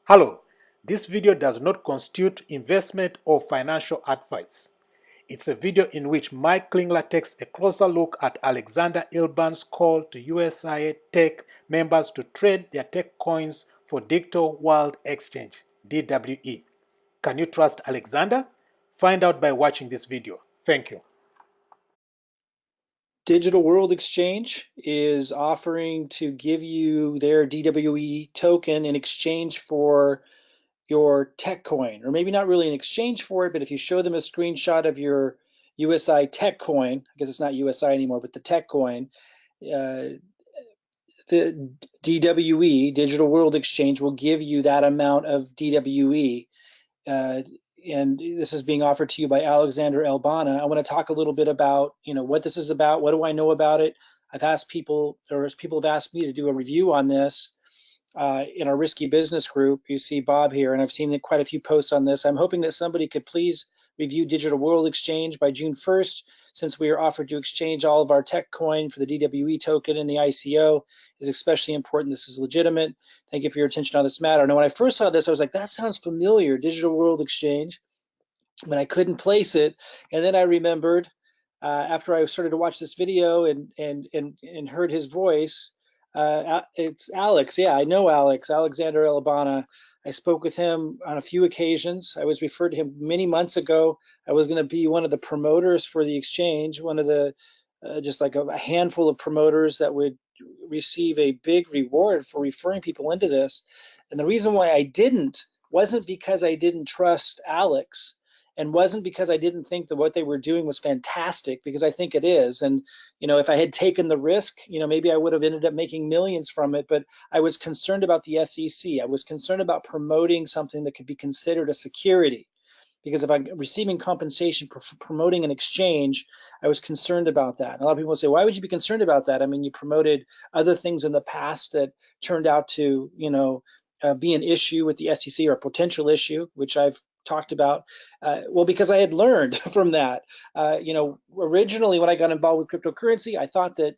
Hello, this video does not constitute investment or financial advice. It's a video in which Mike Klingler takes a closer look at Alexander Elbanna's call to USI Tech members to trade their tech coins for Digital World Exchange, DWE. Can you trust Alexander? Find out by watching this video. Thank you. Digital World Exchange is offering to give you their DWE token in exchange for your tech coin, or maybe not really in exchange for it, but if you show them a screenshot of your USI Tech coin, I guess it's not USI anymore, but the tech coin, the DWE, Digital World Exchange, will give you that amount of DWE. And this is being offered to you by Alexander Elbanna. I want to talk a little bit about, what this is about. What do I know about it? I've asked people, or people have asked me to do a review on this in our Risky Business group. You see Bob here, and I've seen quite a few posts on this. I'm hoping that somebody could please review Digital World Exchange by June 1st, since we are offered to exchange all of our tech coin for the DWE token in the ICO. Is especially important. This is legitimate. Thank you for your attention on this matter. Now, when I first saw this, I was like, that sounds familiar, Digital World Exchange, but I couldn't place it. And then I remembered after I started to watch this video and heard his voice, it's Alex. Yeah, I know Alex, Alexander Elbanna. I spoke with him on a few occasions. I was referred to him many months ago. I was going to be one of the promoters for the exchange, one of the just like a handful of promoters that would receive a big reward for referring people into this. And the reason why I didn't wasn't because I didn't trust Alex, and wasn't because I didn't think that what they were doing was fantastic, because I think it is. And, if I had taken the risk, maybe I would have ended up making millions from it, but I was concerned about the SEC. I was concerned about promoting something that could be considered a security, because if I'm receiving compensation for promoting an exchange, I was concerned about that. And a lot of people say, why would you be concerned about that? I mean, you promoted other things in the past that turned out to, be an issue with the SEC, or a potential issue, which I've talked about. Well, because I had learned from that. Originally when I got involved with cryptocurrency, I thought that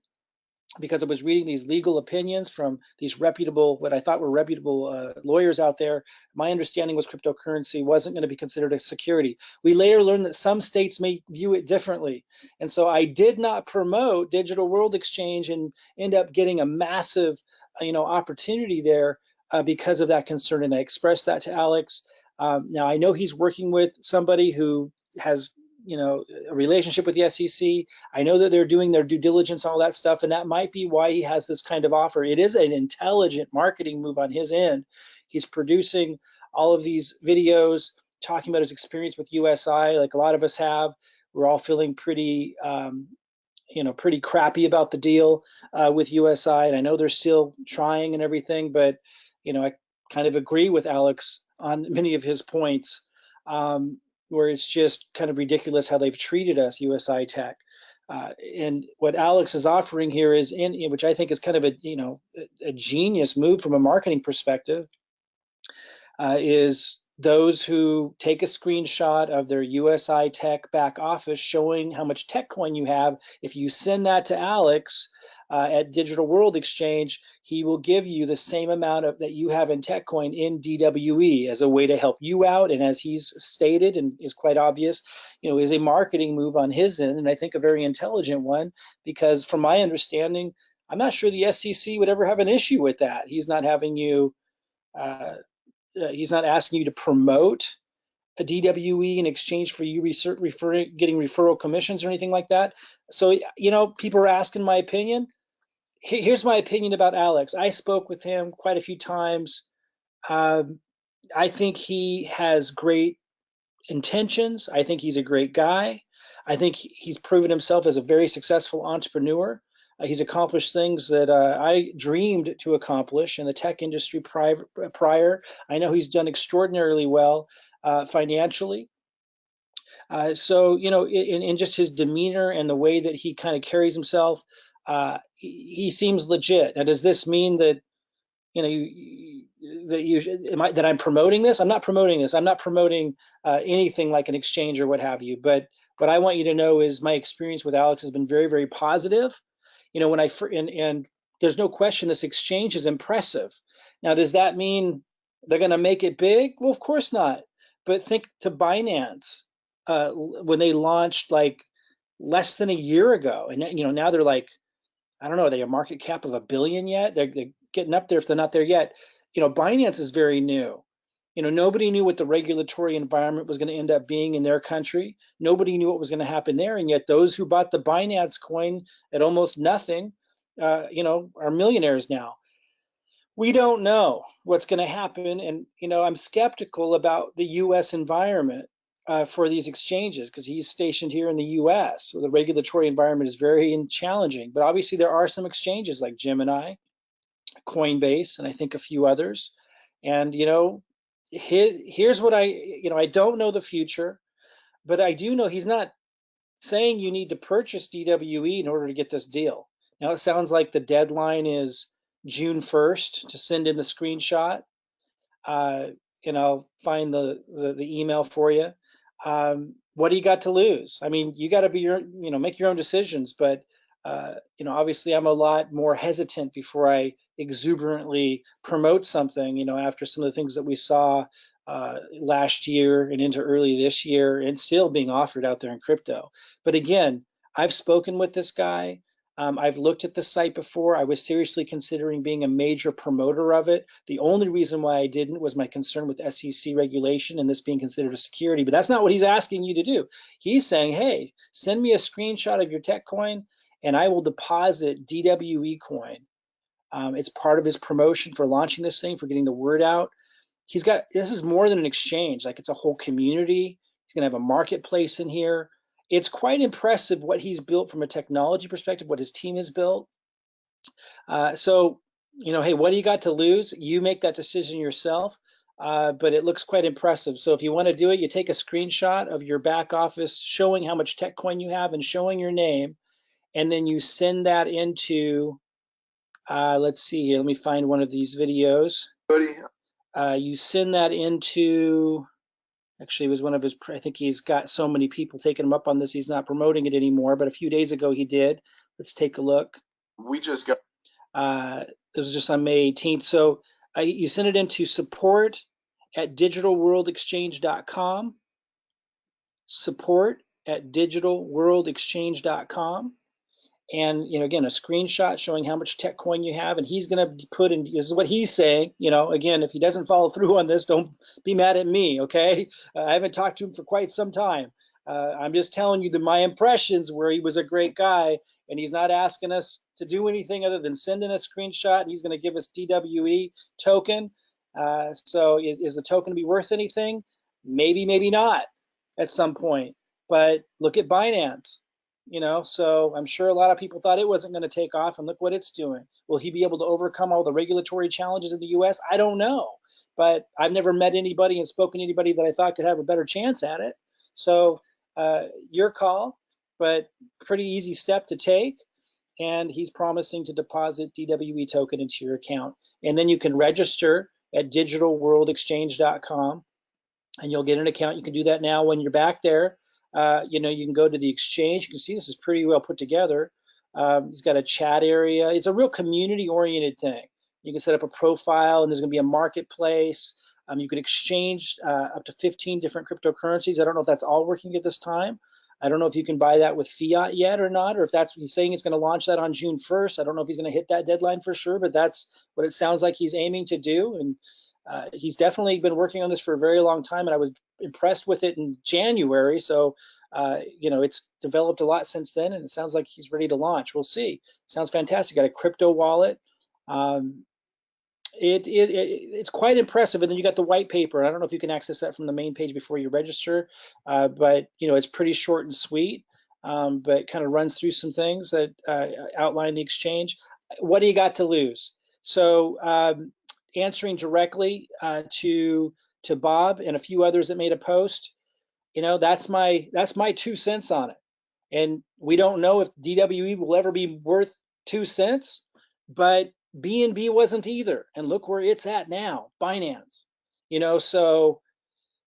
because I was reading these legal opinions from these reputable, what I thought were reputable lawyers out there, my understanding was cryptocurrency wasn't going to be considered a security. We later learned that some states may view it differently. And so I did not promote Digital World Exchange and end up getting a massive, opportunity there because of that concern. And I expressed that to Alex. Now I know he's working with somebody who has, a relationship with the SEC. I know that they're doing their due diligence, all that stuff, and that might be why he has this kind of offer. It is an intelligent marketing move on his end. He's producing all of these videos talking about his experience with USI, like a lot of us have. We're all feeling pretty, pretty crappy about the deal with USI, and I know they're still trying and everything, but I kind of agree with Alex on many of his points, where it's just kind of ridiculous how they've treated us, USI Tech. And what Alex is offering here is, which I think is kind of a genius move from a marketing perspective, is those who take a screenshot of their USI Tech back office showing how much tech coin you have. If you send that to Alex at Digital World Exchange, he will give you the same amount of that you have in tech coin in DWE as a way to help you out. And as he's stated, and is quite obvious, is a marketing move on his end, and I think a very intelligent one, because from my understanding, I'm not sure the SEC would ever have an issue with that. He's not having you he's not asking you to promote a DWE in exchange for you getting referral commissions or anything like that. So, people are asking my opinion. Here's my opinion about Alex. I spoke with him quite a few times. I think he has great intentions. I think he's a great guy. I think he's proven himself as a very successful entrepreneur. He's accomplished things that I dreamed to accomplish in the tech industry prior. I know he's done extraordinarily well financially. So, in just his demeanor and the way that he kind of carries himself, he seems legit. Now, does this mean that, that I'm promoting this? I'm not promoting this. I'm not promoting anything like an exchange or what have you. But what I want you to know is my experience with Alex has been very, very positive. And there's no question this exchange is impressive. Now, does that mean They're going to make it big? Well, of course not. But think to Binance when they launched like less than a year ago, and now they're like, I don't know, are they a market cap of 1 billion yet? They're getting up there if they're not there yet. Binance is very new. Nobody knew what the regulatory environment was going to end up being in their country. Nobody knew what was going to happen there, and yet those who bought the Binance coin at almost nothing, are millionaires now. We don't know what's going to happen, and I'm skeptical about the U.S. environment for these exchanges because he's stationed here in the U.S. So the regulatory environment is very challenging. But obviously, there are some exchanges like Gemini, Coinbase, and I think a few others. And here's what I don't know the future, but I do know he's not saying you need to purchase DWE in order to get this deal. Now it sounds like the deadline is June 1st to send in the screenshot, uh, and I'll find the email for you. What do you got to lose? I mean, you got to be make your own decisions, but obviously I'm a lot more hesitant before I exuberantly promote something, after some of the things that we saw last year and into early this year and still being offered out there in crypto. But again, I've spoken with this guy. I've looked at the site before. I was seriously considering being a major promoter of it. The only reason why I didn't was my concern with SEC regulation and this being considered a security. But that's not what he's asking you to do. He's saying, hey, send me a screenshot of your tech coin and I will deposit DWE coin. It's part of his promotion for launching this thing, for getting the word out. This is more than an exchange. Like, it's a whole community. He's going to have a marketplace in here. It's quite impressive what he's built from a technology perspective, what his team has built. So, hey, what do you got to lose? You make that decision yourself, but it looks quite impressive. So if you want to do it, you take a screenshot of your back office showing how much tech coin you have and showing your name, and then you send that into, let's see here, let me find one of these videos. You send that into, actually, it was one of his, I think he's got so many people taking him up on this, he's not promoting it anymore, but a few days ago he did. Let's take a look. We just got, this was just on May 18th. So you send it into support@digitalworldexchange.com, support@digitalworldexchange.com. And again, a screenshot showing how much tech coin you have, and he's going to put in, this is what he's saying. Again, if he doesn't follow through on this, don't be mad at me, okay? I haven't talked to him for quite some time. I'm just telling you that my impressions were he was a great guy, and he's not asking us to do anything other than send in a screenshot, and he's going to give us DWE token. So is the token to be worth anything? Maybe, maybe not at some point. But look at Binance. So I'm sure a lot of people thought it wasn't going to take off, and look what it's doing. Will he be able to overcome all the regulatory challenges in the US? I don't know, but I've never met anybody and spoken to anybody that I thought could have a better chance at it. So your call, but pretty easy step to take. And he's promising to deposit DWE token into your account. And then you can register at digitalworldexchange.com and you'll get an account. You can do that now when you're back there. You can go to the exchange. You can see this is pretty well put together. It's got a chat area. It's a real community-oriented thing. You can set up a profile, and there's going to be a marketplace. You can exchange up to 15 different cryptocurrencies. I don't know if that's all working at this time. I don't know if you can buy that with fiat yet or not, or if that's what he's saying. He's going to launch that on June 1st. I don't know if he's going to hit that deadline for sure, but that's what it sounds like he's aiming to do. And he's definitely been working on this for a very long time, and I was impressed with it in January. So, it's developed a lot since then, and it sounds like he's ready to launch. We'll see. Sounds fantastic. Got a crypto wallet. It's quite impressive. And then you got the white paper. I don't know if you can access that from the main page before you register, but it's pretty short and sweet, but kind of runs through some things that outline the exchange. What do you got to lose? So answering directly to Bob and a few others that made a post, that's my 2 cents on it. And we don't know if DWE will ever be worth 2 cents, but BNB wasn't either. And look where it's at now, Binance. So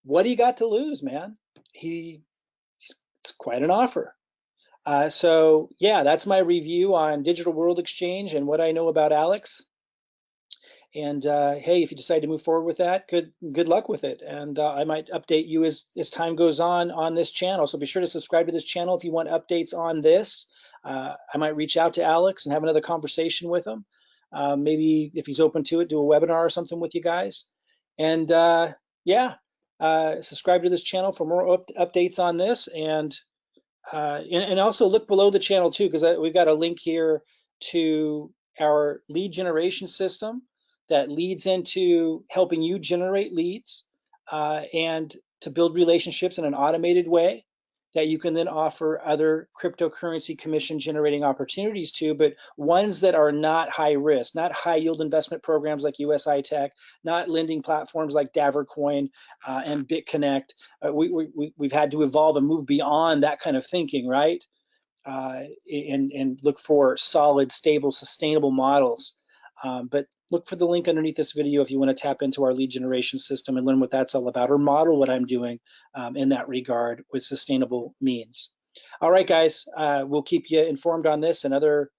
what do you got to lose, man? It's quite an offer. So yeah, that's my review on Digital World Exchange and what I know about Alex. And hey, if you decide to move forward with that, good luck with it. And I might update you as time goes on this channel. So be sure to subscribe to this channel if you want updates on this. I might reach out to Alex and have another conversation with him. Maybe if he's open to it, do a webinar or something with you guys. And yeah, subscribe to this channel for more updates on this. And also look below the channel too, because we've got a link here to our lead generation system that leads into helping you generate leads and to build relationships in an automated way that you can then offer other cryptocurrency commission generating opportunities to, but ones that are not high risk, not high yield investment programs like USI Tech, not lending platforms like Davercoin and BitConnect. We've had to evolve and move beyond that kind of thinking, right? And look for solid, stable, sustainable models. But look for the link underneath this video if you want to tap into our lead generation system and learn what that's all about, or model what I'm doing in that regard with sustainable means. All right, guys, we'll keep you informed on this and other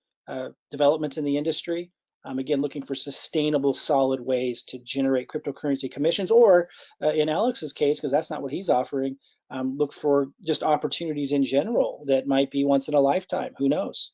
developments in the industry. Again, looking for sustainable, solid ways to generate cryptocurrency commissions, or in Alex's case, because that's not what he's offering, look for just opportunities in general that might be once in a lifetime. Who knows?